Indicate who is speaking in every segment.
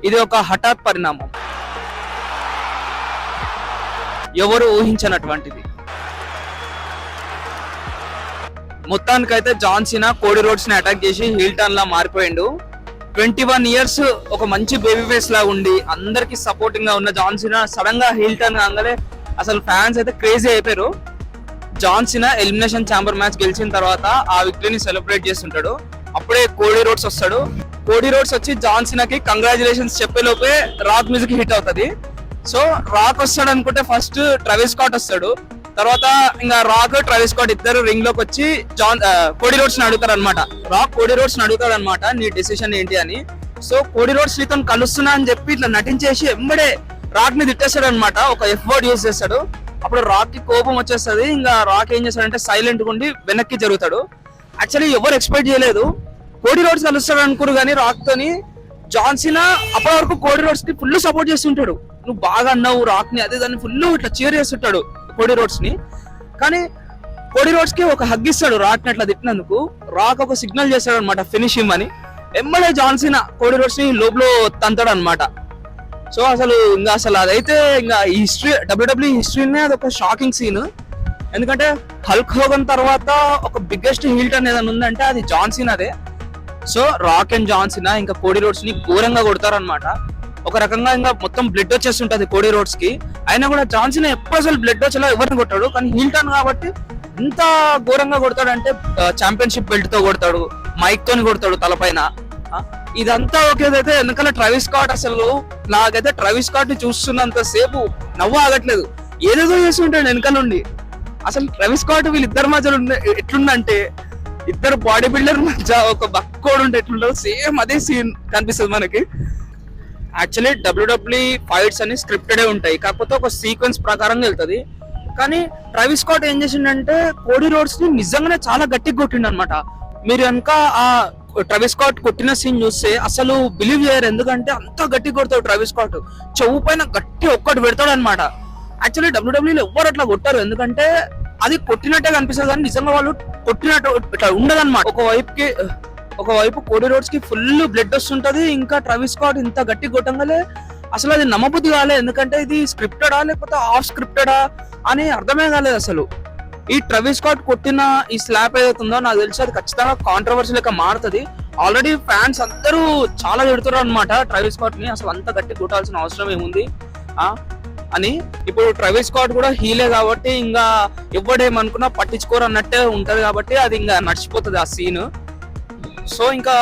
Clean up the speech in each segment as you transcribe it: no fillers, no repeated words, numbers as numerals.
Speaker 1: ఇది ఒక హఠాత్ పరిణామం, ఎవరు ఊహించినటువంటిది. మొత్తానికైతే జాన్ సీనా కోడీ రోడ్స్ ని అటాక్ చేసి హీల్ టర్న్ లా మారిపోయిండు. 21 years ఒక మంచి బేబీ ఫేస్ లా ఉండి అందరికి సపోర్టింగ్ గా ఉన్న జాన్ సీనా సడన్ గా హీల్ టర్న్ కాగానే అసలు ఫ్యాన్స్ అయితే క్రేజీ అయిపోయారు. John Cena Elimination Chamber match గెలిచిన తర్వాత ఆ విక్టరీని సెలబ్రేట్ చేస్తుంటాడు. అప్పుడే కోడీ రోడ్స్ వస్తాడు. కోడీ రోడ్స్ వచ్చి జాన్ సీనాకి కంగ్రాచులేషన్స్ చెప్పే లోపే రాక్ మ్యూజిక్ హిట్ అవుతుంది. సో రాక్ వస్తాడు అనుకుంటే ఫస్ట్ ట్రావిస్ స్కాట్ వస్తాడు. తర్వాత ఇంకా రాక్ ట్రావిస్ స్కాట్ ఇద్దరు రింగ్ లోకి వచ్చి కోడీ రోడ్స్ ని అడుగుతారు అనమాట. రాక్ కోడీ రోడ్స్ ని అడుగుతాడు అనమాట, నీ డెసిషన్ ఏంటి అని. సో కోడీ రోడ్స్ నీతో కలుస్తున్నా అని చెప్పి ఇట్లా నటించేసి ఎంబడే రాక్ ని తిట్టేస్తాడు అనమాట. ఒక ఎఫ్ వర్డ్ యూజ్ చేస్తాడు. అప్పుడు రాక్ కి కోపం వచ్చేస్తుంది. ఇంకా రాక్ ఏం చేస్తాడంటే సైలెంట్ గా ఉండి వెనక్కి జరుగుతాడు. యాక్చువల్లీ ఎవరు ఎక్స్పెక్ట్ చేయలేదు కోడీ రోడ్స్ కలుస్తాడు అనుకున్నారు, కానీ రాక్ తోని జాన్ సీనా అప్పటి వరకు కోడీ రోడ్స్ కి ఫుల్ సపోర్ట్ చేస్తుంటాడు. నువ్వు బాగా అన్నావు రాక్ ని, అదే దాన్ని ఫుల్ ఇట్లా చీర్ చేస్తుంటాడు కోడీ రోడ్స్ ని. కానీ కోడీ రోడ్స్ కి ఒక హగ్ ఇస్తాడు రాక్ ని అట్లా తిట్టినందుకు. రాక్ ఒక సిగ్నల్ చేస్తాడు అనమాట ఫినిష్ హిమ్ అని. ఎంబడే జాన్ సీనా కోడీ రోడ్స్ ని లోపల తంతాడు అనమాట. సో అసలు అదైతే ఇంకా హిస్టరీ, డబ్ల్యూడబ్ల్యూఈ హిస్టరీనే అదొక షాకింగ్ సీన్. ఎందుకంటే హల్క్ హోగన్ తర్వాత ఒక బిగ్గెస్ట్ హీల్ టర్న్ ఏదైనా ఉందంటే అది జాన్ సీనాదే. So Rock and John Cena ఇంకా కోడీ రోడ్స్ ని ఘోరంగా కొడతారు అనమాట. ఒక రకంగా ఇంకా మొత్తం బ్లడ్ వచ్చేస్తుంటది కోడీ రోడ్స్ కి. అయినా కూడా జాన్ సీనా ఎప్పుడు అసలు బ్లడ్ వచ్చేలా ఎవరిని కొట్టాడు, కానీ హీల్ టర్న్ కాబట్టి ఇంత ఘోరంగా కొడతాడంటే ఛాంపియన్షిప్ బెల్ట్ తో కొడతాడు, మైక్ తోని కొడతాడు తలపైన. ఇదంతా ఒకేదైతే వెనకాల ట్రావిస్ స్కాట్, అసలు నాకైతే ట్రావిస్ స్కాట్ ని చూస్తున్నంత సేపు నవ్వు ఆగట్లేదు, ఏదేదో చేస్తుంటాడు వెనకాల నుండి. అసలు ట్రావిస్ స్కాట్ వీళ్ళిద్దరి మధ్యలో ఎట్లుందంటే ఇద్దరు బాడీ బిల్డర్ మధ్య ఒక బక్కోడు ఉంటే ఎట్లుంటారు, సేమ్ అదే సీన్ కనిపిస్తుంది మనకి. యాక్చువల్లీ డబ్ల్యూడబ్ల్యూఈ ఫైట్స్ అని స్క్రిప్టెడే ఉంటాయి, కాకపోతే ఒక సీక్వెన్స్ ప్రకారంగా వెళ్తుంది. కానీ ట్రావిస్ స్కాట్ ఏం చేసిండంటే కోడీ రోడ్స్ ని నిజంగానే చాలా గట్టిగా కొట్టిండు అనమాట. మీరు కనుక ఆ ట్రావిస్ స్కాట్ కొట్టిన సీన్ చూస్తే అసలు బిలీవ్ చేయరు, ఎందుకంటే అంత గట్టిగా కొడతాడు ట్రావిస్ స్కాట్. చెవు పైన గట్టి ఒక్కటి పెడతాడు అనమాట. యాక్చువల్లీ డబ్ల్యూడబ్ల్యూఈలో ఎవ్వరు అట్లా కొట్టారు, ఎందుకంటే అది కొట్టినట్టే కనిపిస్తుంది కానీ నిజంగా వాళ్ళు కొట్టినట్టు ఇట్లా ఉండదన్నమాట. ఒకవైపు కోడీ రోడ్స్ కి ఫుల్ బ్లడ్ వస్తుంటది, ఇంకా ట్రావిస్ స్కాట్ ఇంత గట్టి కొట్టంగానే అసలు అది నమ్మబుద్ధి కాలేదు, ఎందుకంటే ఇది స్క్రిప్టెడా లేకపోతే ఆఫ్ స్క్రిప్టెడా అని అర్థమే కాలేదు అసలు. ఈ ట్రావిస్ స్కాట్ కొట్టిన ఈ స్లాప్ ఏదైతుందో నాకు తెలిసి అది ఖచ్చితంగా కాంట్రవర్సీ లెక్క మారుతుంది. ఆల్రెడీ ఫ్యాన్స్ అందరూ చాలా తిడుతున్నారు అనమాట ట్రావిస్ స్కాట్ ని, అసలు అంత గట్టి కొట్టాల్సిన అవసరం ఏముంది అని. ఇప్పుడు ట్రావిస్ స్కాట్ కూడా హీలే కాబట్టి ఇంకా ఎవడేమనుకున్నా పట్టించుకోరు అన్నట్టే ఉంటది, కాబట్టి అది ఇంకా నడిచిపోతుంది ఆ సీన్. సో ఇంకా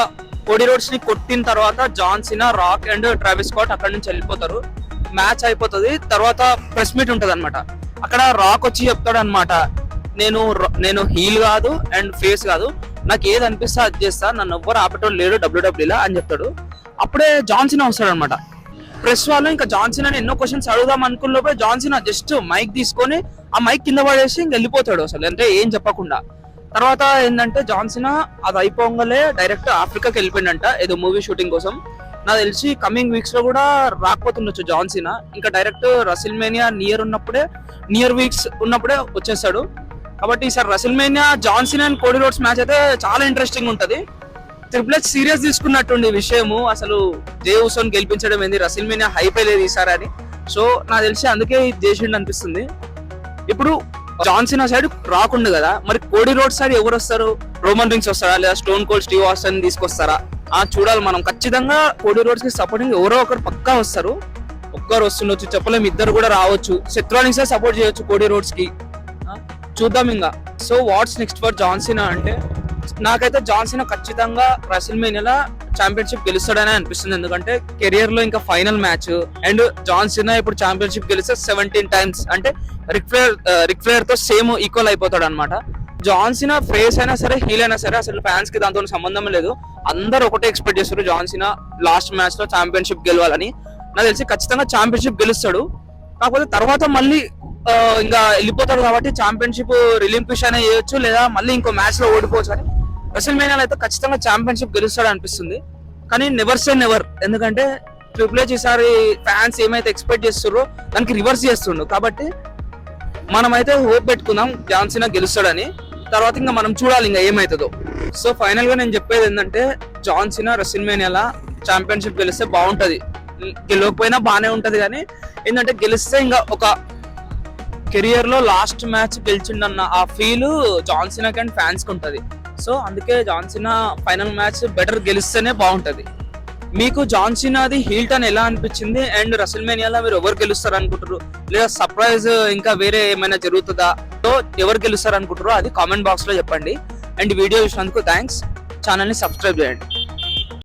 Speaker 1: కోడీ రోడ్స్ ని కొట్టిన తర్వాత John Cena, Rock and Travis Scott అక్కడి నుంచి వెళ్ళిపోతారు. మ్యాచ్ అయిపోతుంది. తర్వాత ప్రెస్ మీట్ ఉంటది అనమాట. అక్కడ రాక్ వచ్చి చెప్తాడు అనమాట, నేను హీల్ కాదు అండ్ ఫేస్ కాదు, నాకు ఏది అనిపిస్తా అది చేస్తా, నన్ను ఎవ్వరు ఆపేటోళ్ళు లేడు డబ్ల్యూడబ్ల్యూలో అని చెప్తాడు. అప్పుడే జాన్ సీనా వస్తాడు అనమాట. ప్రెస్ వాళ్ళు ఇంకా జాన్ సీనాని ఎన్నో క్వశ్చన్స్ అడుగుదాం అనుకున్నప్పుడు జాన్ సీనా జస్ట్ మైక్ తీసుకొని ఆ మైక్ కింద పడేసి ఇంక వెళ్ళిపోతాడు అసలు, అంటే ఏం చెప్పకుండా. తర్వాత ఏంటంటే జాన్ సీనా అది అయిపోగానే డైరెక్ట్ ఆఫ్రికాకి వెళ్ళిపోయిందంట ఏదో మూవీ షూటింగ్ కోసం. నాకు తెలిసి కమింగ్ వీక్స్ లో కూడా రాకపోతుండొచ్చు జాన్ సీనా. ఇంకా డైరెక్ట్ రసిల్మేనియా నియర్ వీక్స్ ఉన్నప్పుడే వచ్చేస్తాడు. కాబట్టి ఈసారి WrestleMania John Cena and Cody Rhodes match అయితే చాలా ఇంట్రెస్టింగ్ ఉంటది. ట్రిపుల్ హెచ్ సీరియస్ తీసుకున్నట్టుండి విషయము, అసలు జే ఉసోని గెలిపించడం ఏంది, రసిల్మేనియా హైప్ లేదు ఈసారి అని. సో నాకు తెలిసి అందుకే ఇది చేసిండు అనిపిస్తుంది. ఇప్పుడు జాన్ సీనా సైడ్ రాకుండు కదా, మరి కోడీ రోడ్స్ సైడ్ ఎవరు వస్తారు? రోమన్ రింగ్స్ వస్తారా లేదా స్టోన్ కోల్డ్ స్టీవ్ ఆస్టిన్ తీసుకొస్తారా చూడాలి మనం. ఖచ్చితంగా కోడీ రోడ్స్ కి సపోర్టింగ్ ఎవరో ఒకరు పక్కా వస్తారు. ఒక్కరు వస్తుండొచ్చు, చెప్పలేము, ఇద్దరు కూడా రావచ్చు. సెత్రానిక్స్ సపోర్ట్ చేయొచ్చు కోడీ రోడ్స్ కి, చూద్దాం ఇంకా. So what's next for John Cena అంటే నాకైతే జాన్ సీనా ఖచ్చితంగా రెసిల్మేనియాలో ఛాంపియన్షిప్ గెలుస్తాడని అనిపిస్తుంది, ఎందుకంటే కెరియర్ లో ఇంకా final match. And John Cena ఇప్పుడు ఛాంపియన్షిప్ గెలిస్తే 17 times, అంటే రిక్ ఫ్లేర్ తో సేమ్ ఈక్వల్ అయిపోతాడు అనమాట. జాన్ సీనా ఫేస్ అయినా సరే హీల్ అయినా సరే అసలు ఫ్యాన్స్ కి దాంతో సంబంధం లేదు. అందరు ఒకటే ఎక్స్పెక్ట్ చేస్తారు జాన్ సీనా లాస్ట్ మ్యాచ్ లో ఛాంపియన్షిప్ గెలవాలని. నాకు తెలిసి ఖచ్చితంగా ఛాంపియన్షిప్ గెలుస్తాడు, కాకపోతే తర్వాత మళ్ళీ ఇంకా వెళ్ళిపోతాడు కాబట్టి ఛాంపియన్షిప్ రిలింక్విష్ అయినా చేయొచ్చు, లేదా మళ్ళీ ఇంకో మ్యాచ్ లో ఓడిపోవచ్చు. అని రెసిల్మేనియాలో అయితే ఖచ్చితంగా ఛాంపియన్షిప్ గెలుస్తాడు అనిపిస్తుంది. కానీ నెవర్ సే నెవర్, ఎందుకంటే ట్రిపుల్ హెచ్ ఈసారి ఫ్యాన్స్ ఏమైతే ఎక్స్పెక్ట్ చేస్తారో దానికి రివర్స్ చేస్తుండు. కాబట్టి మనమైతే హోప్ పెట్టుకుందాం జాన్ సీనా గెలుస్తాడని. తర్వాత ఇంకా మనం చూడాలి ఇంకా ఏమవుతుందో. సో ఫైనల్ గా నేను చెప్పేది ఏంటంటే జాన్ సీనా రెసిల్మేనియాలో ఛాంపియన్షిప్ గెలిస్తే బాగుంటది. గెలవకపోయినా బాగానే ఉంటది, కానీ ఏంటంటే గెలిస్తే ఇంకా ఒక కెరియర్ లో లాస్ట్ మ్యాచ్ గెలిచిండన్న ఆ feel John Cena and fans కి ఉంటది. సో అందుకే John Cena final match better గెలిస్తేనే బాగుంటది. మీకు జాన్ సీనాది హీల్ టర్న్ ఎలా అనిపించింది, అండ్ రెసల్మేనియాలో మీరు ఎవరు గెలుస్తారు అనుకుంటారు, లేదా సర్ప్రైజ్ ఇంకా వేరే ఏమైనా జరుగుతుందా, సో ఎవరు గెలుస్తారు అనుకుంటారో అది కామెంట్ బాక్స్ లో చెప్పండి. అండ్ వీడియో చూసినందుకు థ్యాంక్స్. ఛానల్ ని సబ్స్క్రైబ్ చేయండి.